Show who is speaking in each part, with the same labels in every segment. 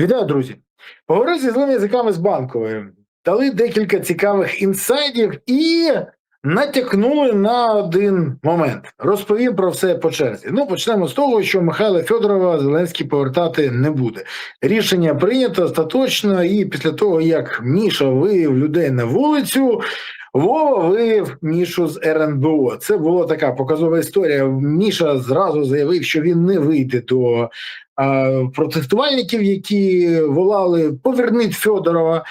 Speaker 1: Вітаю, друзі! Поговорив зі злими язиками з Банкової. Дали декілька цікавих інсайдів і натякнули на один момент. Розповім про все по черзі. Почнемо з того, що Михайла Федорова Зеленський повертати не буде. Рішення прийнято остаточно, і після того, як Міша вивів людей на вулицю, Вова вивів Мішу з РНБО. Це була така показова історія. Міша зразу заявив, що він не вийде до протестувальників, які волали «Поверніть Федорова».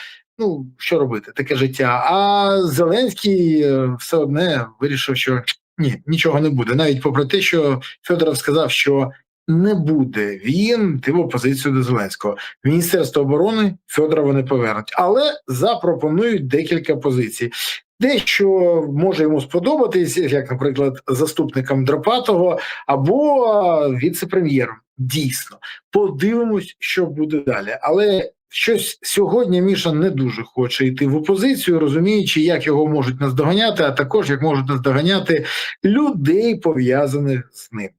Speaker 1: Що робити, таке життя. А Зеленський все одне вирішив, що ні, нічого не буде. Навіть попри те, що Федоров сказав, що не буде він йти в опозицію до Зеленського. Міністерство оборони Федорова не повернуть, але запропонують декілька позицій. Дещо може йому сподобатись, як, наприклад, заступником Драпатого або віце-прем'єром. Дійсно. Подивимось, що буде далі. Але щось сьогодні Міша не дуже хоче йти в опозицію, розуміючи, як його можуть наздоганяти, а також як можуть наздоганяти людей, пов'язаних з ним.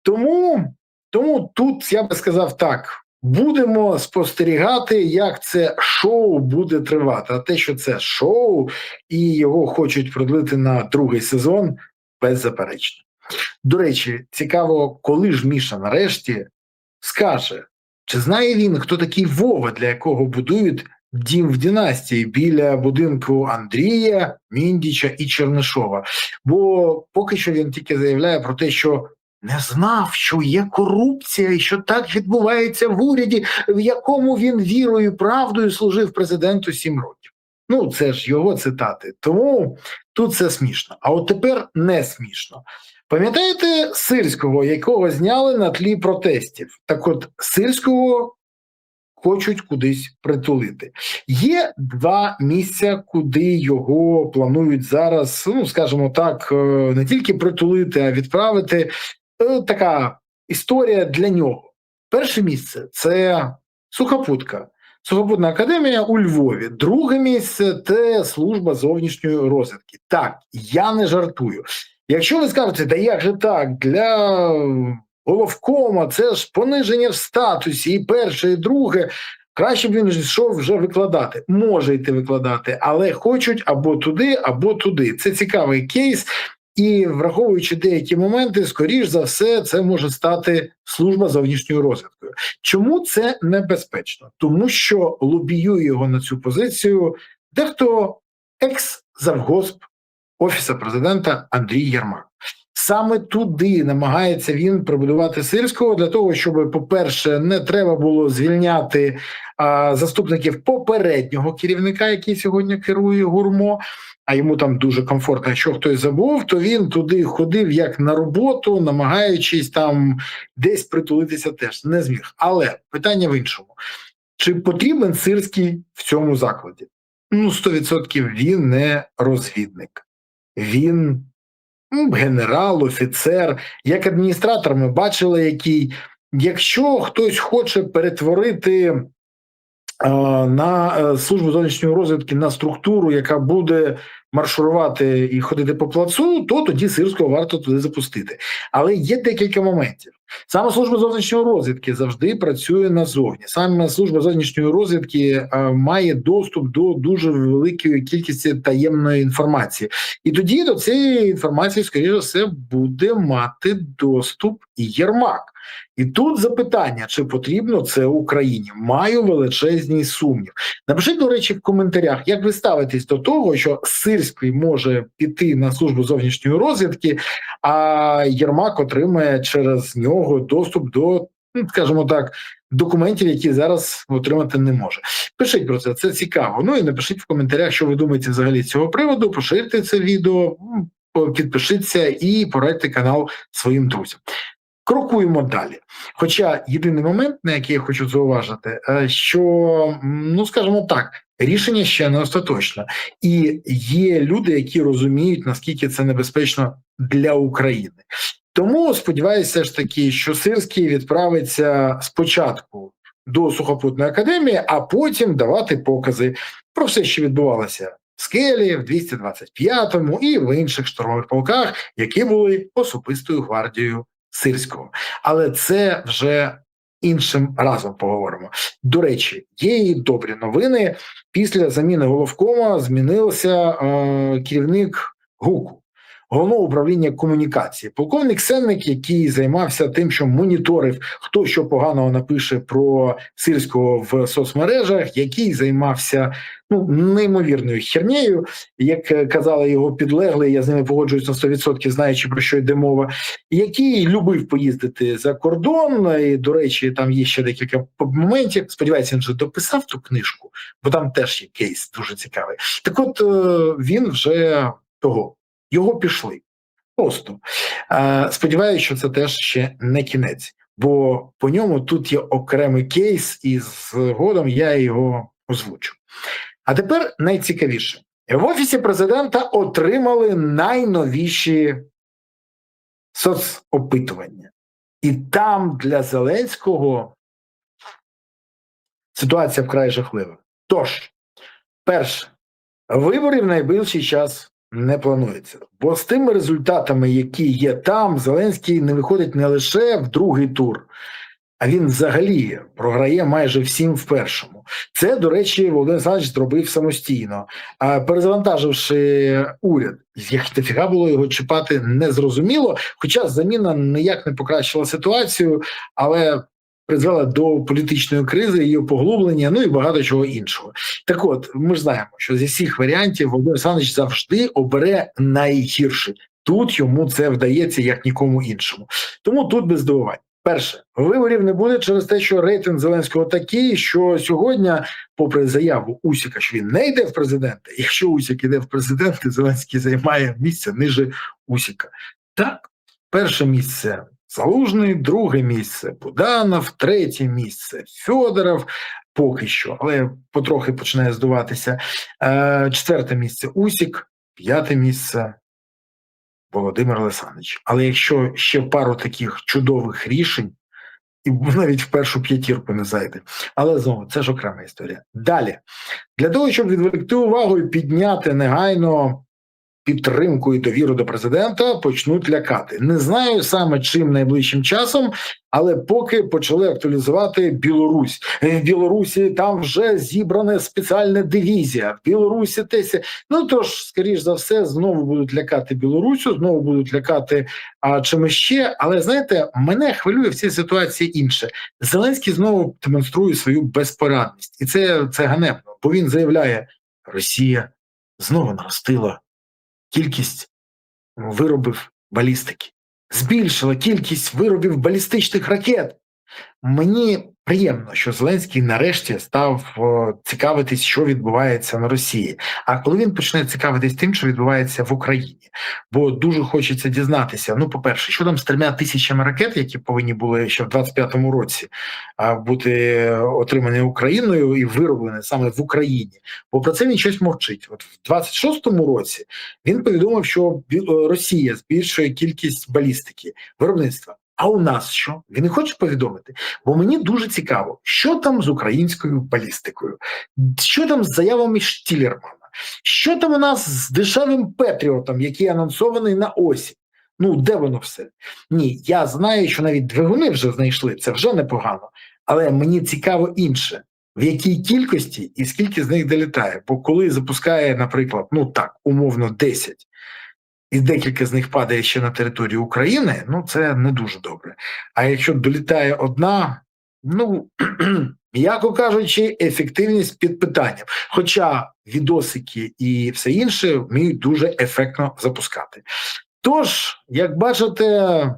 Speaker 1: Тому тут я би сказав так, будемо спостерігати, як це шоу буде тривати. А те, що це шоу і його хочуть продлити на другий сезон, беззаперечно. До речі, цікаво, коли ж Міша нарешті скаже, чи знає він, хто такий Вова, для якого будують дім в династії біля будинку Андрія, Міндіча і Чернишова. Бо поки що він тільки заявляє про те, що не знав, що є корупція і що так відбувається в уряді, в якому він вірою і правдою служив президенту 7 років. Це ж його цитати. Тому тут це смішно. А от тепер не смішно. Пам'ятаєте Сирського, якого зняли на тлі протестів? Так от, Сирського хочуть кудись притулити. Є 2 місця, куди його планують зараз, скажімо так, не тільки притулити, а відправити. Така історія для нього. Перше місце – це Сухопутка. Сухопутна академія у Львові. Друге місце – це служба зовнішньої розвідки. Так, я не жартую. Якщо ви скажете, да як же так, для головкома це ж пониження в статусі, і перше, і друге, краще б він йшов вже викладати. Може йти викладати, але хочуть або туди, або туди. Це цікавий кейс. І враховуючи деякі моменти, скоріш за все, це може стати служба зовнішньою розвідкою. Чому це небезпечно? Тому що лобіює його на цю позицію дехто екс-завгосп Офісу президента Андрій Єрмак. Саме туди намагається він прибудувати Сирського для того, щоб, по-перше, не треба було звільняти заступників попереднього керівника, який сьогодні керує ГУРМО, а йому там дуже комфортно. Якщо хтось забув, то він туди ходив як на роботу, намагаючись там десь притулитися теж. Не зміг. Але питання в іншому. Чи потрібен Сирський в цьому закладі? 100% він не розвідник. Він генерал, офіцер, як адміністратор ми бачили, який, якщо хтось хоче перетворити на службу зовнішньої розвідки на структуру, яка буде маршурувати і ходити по плацу, то тоді Сирського варто туди запустити. Але є декілька моментів. Саме служба зовнішньої розвідки завжди працює назовні. Саме служба зовнішньої розвідки має доступ до дуже великої кількості таємної інформації. І тоді до цієї інформації, скоріше за все, буде мати доступ і Єрмак. І тут запитання, чи потрібно це Україні. Маю величезний сумнів. Напишіть, до речі, в коментарях, як ви ставитесь до того, що Сирський може піти на службу зовнішньої розвідки, а Єрмак отримає через нього доступ до, скажімо так, документів, які зараз отримати не може. Пишіть про це, це цікаво. І напишіть в коментарях, що ви думаєте взагалі з цього приводу, поширте це відео, підпишіться і порадьте канал своїм друзям. Крокуємо далі. Хоча єдиний момент, на який я хочу зауважити, що, скажімо так, рішення ще не остаточне. І є люди, які розуміють, наскільки це небезпечно для України. Тому сподіваюся ж таки, що Сирський відправиться спочатку до Сухопутної академії, а потім давати покази про все, що відбувалося в Скелі, в 225-му і в інших штурмових полках, які були особистою гвардією Сирського. Але це вже іншим разом поговоримо. До речі, є і добрі новини. Після заміни головкома змінився керівник ГУКу, Головного управління комунікації. Полковник Сенник, який займався тим, що моніторив, хто що поганого напише про Сирського в соцмережах, який займався неймовірною хернею, як казали його підлеглі, я з ними погоджуюсь на 100%, знаючи, про що йде мова, який любив поїздити за кордон, і, до речі, там є ще декілька моментів, сподіваюся, він вже дописав ту книжку, бо там теж є кейс дуже цікавий. Так от, він вже його пішли. Просто. Сподіваюся, що це теж ще не кінець, бо по ньому тут є окремий кейс, і згодом я його озвучу. А тепер найцікавіше. В Офісі президента отримали найновіші соцопитування. І там для Зеленського ситуація вкрай жахлива. Тож, перше, виборів в найближчий час не планується. Бо з тими результатами, які є там, Зеленський не виходить не лише в другий тур, а він взагалі програє майже всім в першому. Це, до речі, Володимир Олександрович зробив самостійно, перезавантаживши уряд. Як дофіга було його чіпати, незрозуміло, хоча заміна ніяк не покращила ситуацію, але призвела до політичної кризи, її поглублення, і багато чого іншого. Так от, ми ж знаємо, що зі всіх варіантів Володимир Олександрович завжди обере найгірший. Тут йому це вдається, як нікому іншому. Тому тут без здивувань. Перше, виборів не буде через те, що рейтинг Зеленського такий, що сьогодні, попри заяву Усіка, що він не йде в президенти, якщо Усік йде в президенти, Зеленський займає місце ниже Усіка. Так, перше місце Залужний, друге місце Буданов, третє місце Федоров, поки що, але потрохи починає здуватися. Четверте місце Усік, п'яте місце Володимир Олександрович. Але якщо ще пару таких чудових рішень, і навіть в першу п'ятірку не зайде. Але знову, це ж окрема історія. Далі. Для того, щоб відволікти увагу і підняти негайно підтримку і довіру до президента, почнуть лякати. Не знаю саме чим найближчим часом, але поки почали актуалізувати Білорусь. В Білорусі там вже зібрана спеціальна дивізія. В Білорусі тесі. Тож, скоріш за все, знову будуть лякати Білорусю, знову будуть лякати чимось ще. Але, знаєте, мене хвилює в цій ситуації інше. Зеленський знову демонструє свою безпорадність. І це ганебно, бо він заявляє, Росія знову наростила кількість виробів балістики, збільшила кількість виробів балістичних ракет. Мені приємно, що Зеленський нарешті став цікавитись, що відбувається на Росії. А коли він почне цікавитись тим, що відбувається в Україні, бо дуже хочеться дізнатися, по-перше, що там з 3000 ракет, які повинні були ще в 25-му році бути отримані Україною і вироблені саме в Україні. Бо про це він щось мовчить. От в 26-му році він повідомив, що Росія збільшує кількість балістики, виробництва. А у нас що? Він не хоче повідомити? Бо мені дуже цікаво, що там з українською балістикою, що там з заявами Штілермана, що там у нас з дешевим Петріотом, який анонсований на осінь. Де воно все? Ні, я знаю, що навіть двигуни вже знайшли, це вже непогано, але мені цікаво інше, в якій кількості і скільки з них долітає. Бо коли запускає, наприклад, умовно 10, і декілька з них падає ще на територію України, це не дуже добре. А якщо долітає одна, м'яко кажучи, ефективність під питанням. Хоча відосики і все інше вміють дуже ефектно запускати. Тож, як бачите,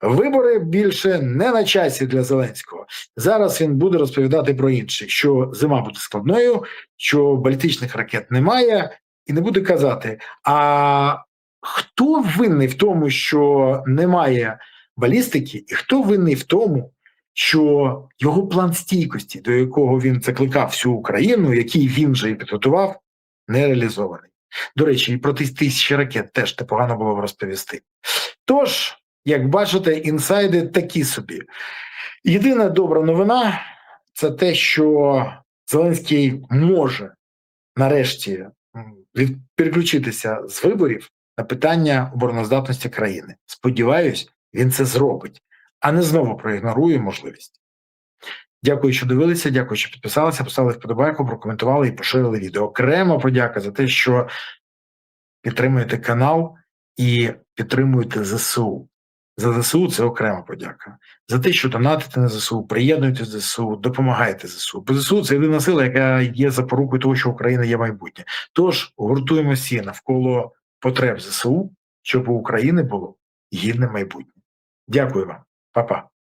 Speaker 1: вибори більше не на часі для Зеленського. Зараз він буде розповідати про інше, що зима буде складною, що балістичних ракет немає, і не буде казати, а хто винний в тому, що немає балістики, і хто винний в тому, що його план стійкості, до якого він закликав всю Україну, який він же і підготував, не реалізований. До речі, і про 1000 ракет теж непогано було б розповісти. Тож, як бачите, інсайди такі собі. Єдина добра новина – це те, що Зеленський може нарешті переключитися з виборів на питання обороноздатності країни. Сподіваюсь, він це зробить. а не знову проігноруємо можливість. Дякую, що дивилися, дякую, що підписалися, поставили вподобайку, прокоментували і поширили відео. Окрема подяка за те, що підтримуєте канал і підтримуєте ЗСУ. За ЗСУ це окрема подяка. За те, що донатите на ЗСУ, приєднуєте з ЗСУ, допомагаєте ЗСУ. Бо ЗСУ – це єдина сила, яка є запорукою того, що Україна є майбутнє. Тож гуртуємося навколо потреб ЗСУ, щоб у України було гідне майбутнє. Дякую вам. Па-па.